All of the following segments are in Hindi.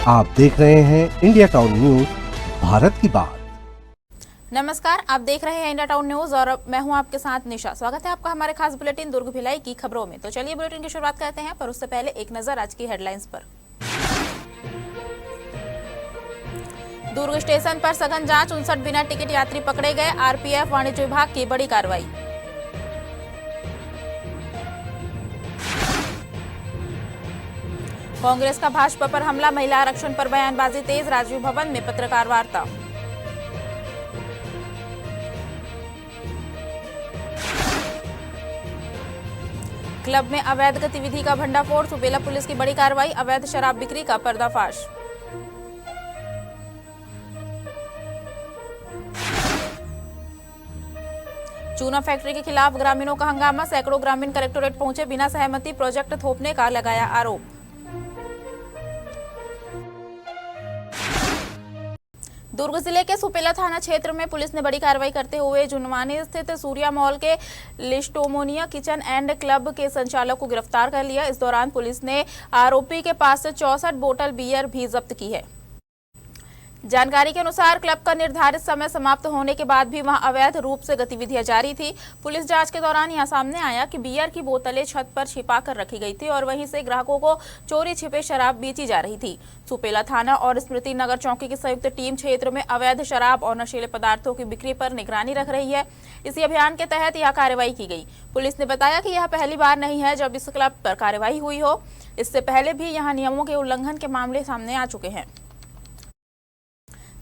आप देख रहे हैं इंडिया टाउन न्यूज, भारत की बात। नमस्कार, आप देख रहे हैं इंडिया टाउन न्यूज और मैं हूं आपके साथ निशा। स्वागत है आपका हमारे खास बुलेटिन दुर्ग भिलाई की खबरों में। तो चलिए बुलेटिन की शुरुआत करते हैं, पर उससे पहले एक नजर आज की हेडलाइंस पर। दुर्ग स्टेशन पर सघन जांच, 59 बिना टिकट यात्री पकड़े गए। आरपीएफ वाणिज्य विभाग की बड़ी कार्रवाई। कांग्रेस का भाजपा पर हमला, महिला आरक्षण पर बयानबाजी तेज। राजीव भवन में पत्रकार वार्ता। क्लब में अवैध गतिविधि का भंडाफोड़, सुपेला पुलिस की बड़ी कार्रवाई। अवैध शराब बिक्री का पर्दाफाश। चूना फैक्ट्री के खिलाफ ग्रामीणों का हंगामा, सैकड़ों ग्रामीण कलेक्टोरेट पहुंचे। बिना सहमति प्रोजेक्ट थोपने का लगाया आरोप। दुर्ग जिले के सुपेला थाना क्षेत्र में पुलिस ने बड़ी कार्रवाई करते हुए जुनवानी स्थित सूर्या मॉल के लिस्टोमोनिया किचन एंड क्लब के संचालक को गिरफ्तार कर लिया। इस दौरान पुलिस ने आरोपी के पास से 64 बोतल बियर भी जब्त की है। जानकारी के अनुसार क्लब का निर्धारित समय समाप्त होने के बाद भी वहां अवैध रूप से गतिविधियां जारी थी। पुलिस जांच के दौरान यहां सामने आया कि बियर की बोतलें छत पर छिपा कर रखी गई थी और वहीं से ग्राहकों को चोरी छिपे शराब बेची जा रही थी। सुपेला थाना और स्मृति नगर चौकी की संयुक्त टीम क्षेत्र में अवैध शराब और नशीले पदार्थों की बिक्री पर निगरानी रख रही है। इसी अभियान के तहत यह कार्रवाई की गई। पुलिस ने बताया कि यह पहली बार नहीं है जब इस क्लब पर कार्रवाई हुई हो। इससे पहले भी यहाँ नियमों के उल्लंघन के मामले सामने आ चुके हैं।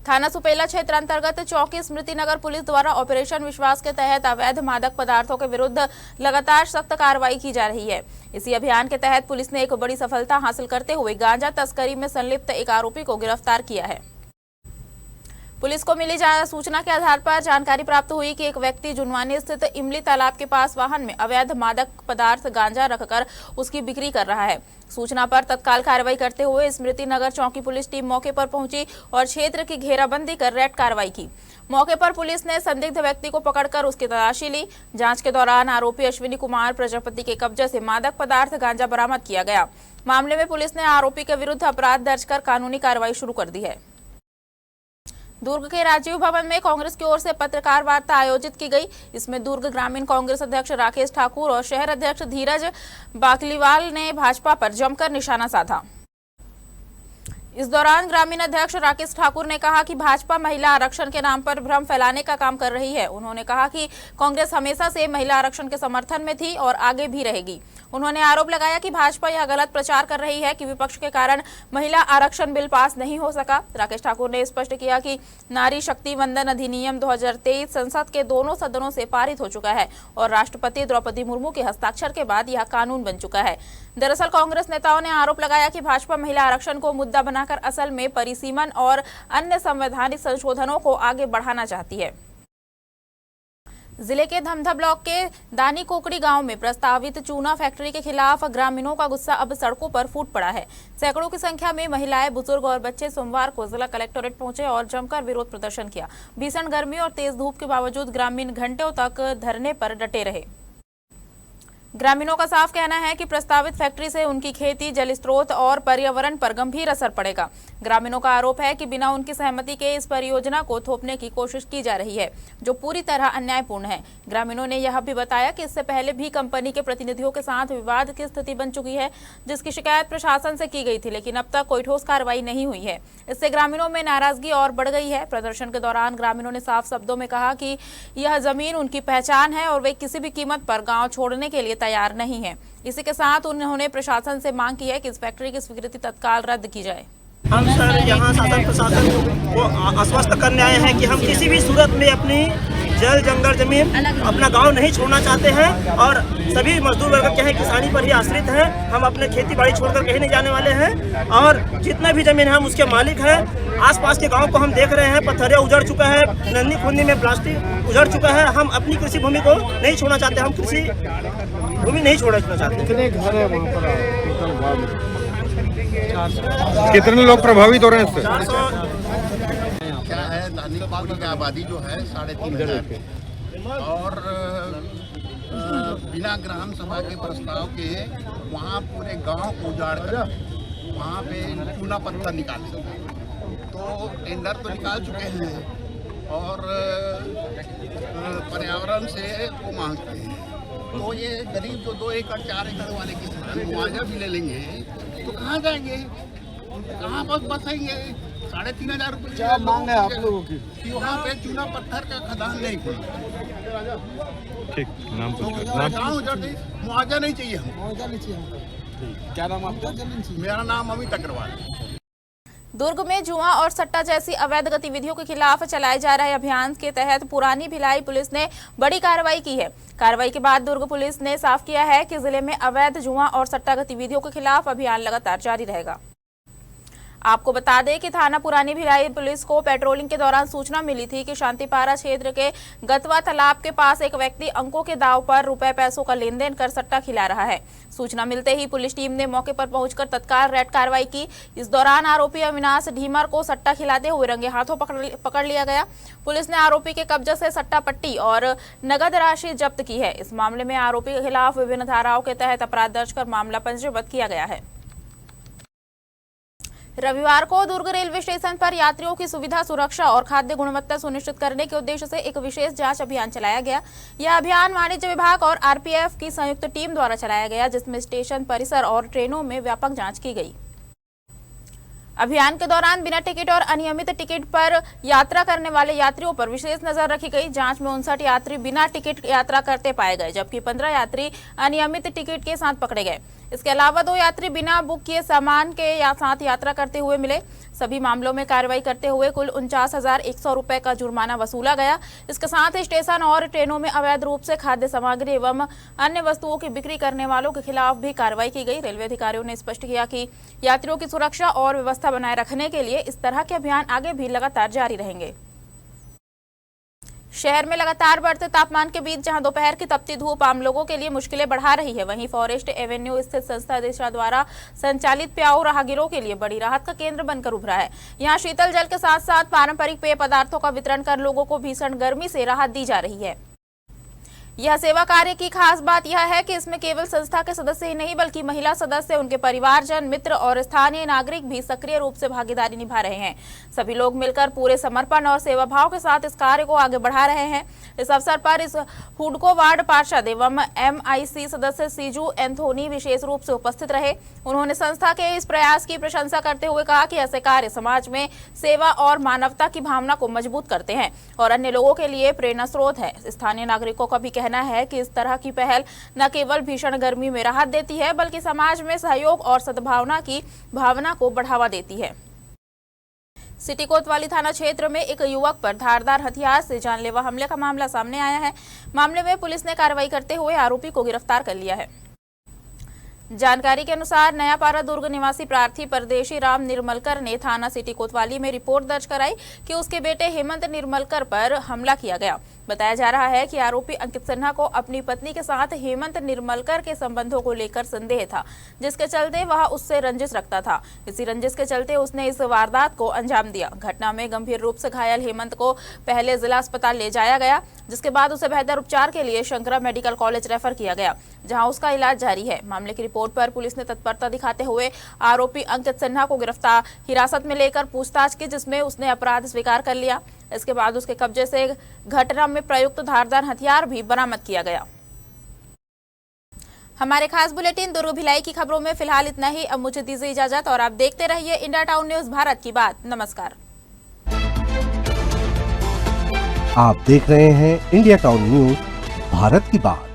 थाना सुपेला क्षेत्र अंतर्गत चौकी स्मृति नगर पुलिस द्वारा ऑपरेशन विश्वास के तहत अवैध मादक पदार्थों के विरुद्ध लगातार सख्त कार्रवाई की जा रही है। इसी अभियान के तहत पुलिस ने एक बड़ी सफलता हासिल करते हुए गांजा तस्करी में संलिप्त एक आरोपी को गिरफ्तार किया है। पुलिस को मिली सूचना के आधार पर जानकारी प्राप्त हुई कि एक व्यक्ति जुनवानी स्थित इमली तालाब के पास वाहन में अवैध मादक पदार्थ गांजा रखकर उसकी बिक्री कर रहा है। सूचना पर तत्काल कार्रवाई करते हुए स्मृति नगर चौकी पुलिस टीम मौके पर पहुंची और क्षेत्र की घेराबंदी कर रेड कार्रवाई की। मौके पर पुलिस ने संदिग्ध व्यक्ति को पकड़कर उसकी तलाशी ली। जांच के दौरान आरोपी अश्विनी कुमार प्रजापति के कब्जे से मादक पदार्थ गांजा बरामद किया गया। मामले में पुलिस ने आरोपी के विरुद्ध अपराध दर्ज कर कानूनी कार्रवाई शुरू कर दी है। दुर्ग के राजीव भवन में कांग्रेस की ओर से पत्रकार वार्ता आयोजित की गई। इसमें दुर्ग ग्रामीण कांग्रेस अध्यक्ष राकेश ठाकुर और शहर अध्यक्ष धीरज बाकलीवाल ने भाजपा पर जमकर निशाना साधा। इस दौरान ग्रामीण अध्यक्ष राकेश ठाकुर ने कहा कि भाजपा महिला आरक्षण के नाम पर भ्रम फैलाने का काम कर रही है। उन्होंने कहा कि कांग्रेस हमेशा से महिला आरक्षण के समर्थन में थी और आगे भी रहेगी। उन्होंने आरोप लगाया कि भाजपा यह गलत प्रचार कर रही है कि विपक्ष के कारण महिला आरक्षण बिल पास नहीं हो सका। राकेश ठाकुर ने स्पष्ट किया कि नारी शक्ति वंदन अधिनियम 2023 संसद के दोनों सदनों से पारित हो चुका है और राष्ट्रपति द्रौपदी मुर्मू के हस्ताक्षर के बाद यह कानून बन चुका है। दरअसल कांग्रेस नेताओं ने आरोप लगाया कि भाजपा महिला आरक्षण को मुद्दा बनाकर असल में परिसीमन और अन्य संवैधानिक संशोधनों को आगे बढ़ाना चाहती है। जिले के धमधा ब्लॉक के दानी कोकड़ी गांव में प्रस्तावित चूना फैक्ट्री के खिलाफ ग्रामीणों का गुस्सा अब सड़कों पर फूट पड़ा है। सैकड़ों की संख्या में महिलाएं, बुजुर्ग और बच्चे सोमवार को जिला कलेक्टोरेट पहुंचे और जमकर विरोध प्रदर्शन किया। भीषण गर्मी और तेज धूप के बावजूद ग्रामीण घंटों तक धरने पर डटे रहे। ग्रामीणों का साफ कहना है कि प्रस्तावित फैक्ट्री से उनकी खेती, जल स्रोत और पर्यावरण पर गंभीर असर पड़ेगा। ग्रामीणों का आरोप है कि बिना उनकी सहमति के इस परियोजना को थोपने की कोशिश की जा रही है, जो पूरी तरह अन्यायपूर्ण है। ग्रामीणों ने यह भी बताया कि इससे पहले भी कंपनी के प्रतिनिधियों के साथ विवाद की स्थिति बन चुकी है, जिसकी शिकायत प्रशासन से की गई थी, लेकिन अब तक कोई ठोस कार्रवाई नहीं हुई है। इससे ग्रामीणों में नाराजगी और बढ़ गई है। प्रदर्शन के दौरान ग्रामीणों ने साफ शब्दों में कहा कि यह जमीन उनकी पहचान है और वे किसी भी कीमत पर गाँव छोड़ने के लिए तैयार नहीं है। इसी के साथ उन्होंने प्रशासन से मांग की है कि इस फैक्ट्री की स्वीकृति तत्काल रद्द की जाए। हम सर यहाँ शासन प्रशासन को आश्वस्त करने आए हैं कि हम किसी भी सूरत में अपनी जल जंगल जमीन अपना गांव नहीं छोड़ना चाहते हैं और सभी मजदूर वर्ग के हैं, किसानी पर ही आश्रित हैं। हम अपने खेती बाड़ी छोड़कर कहीं नहीं जाने वाले हैं और जितना भी जमीन है हम उसके मालिक हैं। आसपास के गांव को हम देख रहे हैं, पत्थरिया उजड़ चुका है, नन्ही खुन्नी में प्लास्टिक उजड़ चुका है। हम अपनी कृषि भूमि को नहीं छोड़ना चाहते, हम कृषि भूमि नहीं छोड़ना चाहते। कितने घर है वहाँ पर? कितने लोग प्रभावित हो रहे हैं इससे? 400 क्या है, दानी कोकड़ी की आबादी जो है 3,500 और बिना ग्राम सभा के प्रस्ताव के वहाँ पूरे गांव को उजाड़ कर वहाँ पे चूना पत्थर निकाले, तो टेंडर तो निकाल चुके हैं और पर्यावरण से वो मांगते हैं। तो ये गरीब जो 2 एकड़ 4 एकड़ वाले किसान मुआवजा भी ले लेंगे तो कहाँ जाएंगे, कहाँ पर बसेंगे? 3500 रुपये क्या मांग है आप लोगों की कि वहाँ पे चूना पत्थर का खदान नहीं खुला। ठीक, नाम गाँव उजड़ मुआवजा नहीं चाहिए हमको। मुआवजा नहीं चाहिए हमको। क्या नाम आपका? मेरा नाम अमित अग्रवाल है। दुर्ग में जुआ और सट्टा जैसी अवैध गतिविधियों के खिलाफ चलाए जा रहे अभियान के तहत पुरानी भिलाई पुलिस ने बड़ी कार्रवाई की है। कार्रवाई के बाद दुर्ग पुलिस ने साफ किया है कि जिले में अवैध जुआ और सट्टा गतिविधियों के खिलाफ अभियान लगातार जारी रहेगा। आपको बता दें कि थाना पुरानी भिलाई पुलिस को पेट्रोलिंग के दौरान सूचना मिली थी कि शांतिपारा क्षेत्र के गतवा तालाब के पास एक व्यक्ति अंकों के दाव पर रुपए पैसों का लेन देन कर सट्टा खिला रहा है। सूचना मिलते ही पुलिस टीम ने मौके पर पहुंचकर तत्काल रेड कार्रवाई की। इस दौरान आरोपी अविनाश ढीमर को सट्टा खिलाते हुए रंगे हाथों पकड़ लिया गया। पुलिस ने आरोपी के कब्जे से सट्टा पट्टी और नगद राशि जब्त की है। इस मामले में आरोपी के खिलाफ विभिन्न धाराओं के तहत अपराध दर्ज कर मामला पंजीबद्ध किया गया है। रविवार को दुर्ग रेलवे स्टेशन पर यात्रियों की सुविधा, सुरक्षा और खाद्य गुणवत्ता सुनिश्चित करने के उद्देश्य से एक विशेष जांच अभियान चलाया गया। यह अभियान वाणिज्य विभाग और आरपीएफ की संयुक्त टीम द्वारा चलाया गया, जिसमें स्टेशन परिसर और ट्रेनों में व्यापक जांच की गई। अभियान के दौरान बिना टिकट और अनियमित टिकट पर यात्रा करने वाले यात्रियों पर विशेष नजर रखी गई। जांच में 59 यात्री बिना टिकट यात्रा करते पाए गए, जबकि 15 यात्री अनियमित टिकट के साथ पकड़े गए। इसके अलावा 2 यात्री बिना बुक किए सामान के साथ यात्रा करते हुए मिले। सभी मामलों में कार्रवाई करते हुए कुल 49,100 रुपए का जुर्माना वसूला गया। इसके साथ ही स्टेशन और ट्रेनों में अवैध रूप से खाद्य सामग्री एवं अन्य वस्तुओं की बिक्री करने वालों के खिलाफ भी कार्रवाई की गई। रेलवे अधिकारियों ने स्पष्ट किया कि यात्रियों की सुरक्षा और व्यवस्था बनाए रखने के लिए इस तरह के अभियान आगे भी लगातार जारी रहेंगे। शहर में लगातार बढ़ते तापमान के बीच जहां दोपहर की तपती धूप आम लोगों के लिए मुश्किलें बढ़ा रही है, वहीं फॉरेस्ट एवेन्यू स्थित संस्था दिशा द्वारा संचालित प्याऊ राहगीरों के लिए बड़ी राहत का केंद्र बनकर उभरा है। यहां शीतल जल के साथ साथ पारंपरिक पेय पदार्थों का वितरण कर लोगों को भीषण गर्मी से राहत दी जा रही है। यह सेवा कार्य की खास बात यह है कि इसमें केवल संस्था के सदस्य ही नहीं बल्कि महिला सदस्य, उनके परिवारजन, मित्र और स्थानीय नागरिक भी सक्रिय रूप से भागीदारी निभा रहे हैं। सभी लोग मिलकर पूरे समर्पण और सेवा भाव के साथ इस कार्य को आगे बढ़ा रहे हैं। इस अवसर पर इस हुडको वार्ड पार्षद एवं MIC सदस्य सीजू एंथोनी विशेष रूप से उपस्थित रहे। उन्होंने संस्था के इस प्रयास की प्रशंसा करते हुए कहा कि ऐसे कार्य समाज में सेवा और मानवता की भावना को मजबूत करते हैं और अन्य लोगों के लिए प्रेरणा स्रोत है। स्थानीय नागरिकों का भी कहना है कि इस तरह की पहल न केवल भीषण गर्मी में राहत देती है बल्कि समाज में सहयोग और सद्भावना की भावना को बढ़ावा देती है। सिटी कोतवाली थाना क्षेत्र में एक युवक पर धारदार हथियार से जानलेवा हमले का मामला सामने आया है। मामले में पुलिस ने कार्रवाई करते हुए आरोपी को गिरफ्तार कर लिया है। जानकारी के अनुसार नयापारा दुर्ग निवासी प्रार्थी परदेशी राम निर्मलकर ने थाना सिटी कोतवाली में रिपोर्ट दर्ज कराई कि उसके बेटे हेमंत निर्मलकर पर हमला किया गया। बताया जा रहा है कि आरोपी अंकित सिन्हा को अपनी पत्नी के साथ हेमंत निर्मलकर के संबंधों को लेकर संदेह था, जिसके चलते वह उससे रंजिश रखता था। इसी रंजिश के चलते उसने इस वारदात को अंजाम दिया। घटना में गंभीर रूप से घायल हेमंत को पहले जिला अस्पताल ले जाया गया, जिसके बाद उसे बेहतर उपचार के लिए शंकरा मेडिकल कॉलेज रेफर किया गया, जहां उसका इलाज जारी है। मामले की रिपोर्ट पर पुलिस ने तत्परता दिखाते हुए आरोपी अंकित सिन्हा को गिरफ्तार हिरासत में लेकर पूछताछ की, जिसमें उसने अपराध स्वीकार कर लिया। इसके बाद उसके कब्जे से घटना में प्रयुक्त धारदार हथियार भी बरामद किया गया। हमारे खास बुलेटिन दुर्ग भिलाई की खबरों में फिलहाल इतना ही। अब मुझे दीजिए इजाजत और आप देखते रहिए इंडिया टाउन न्यूज, भारत की बात। नमस्कार। आप देख रहे हैं इंडिया टाउन न्यूज, भारत की बात।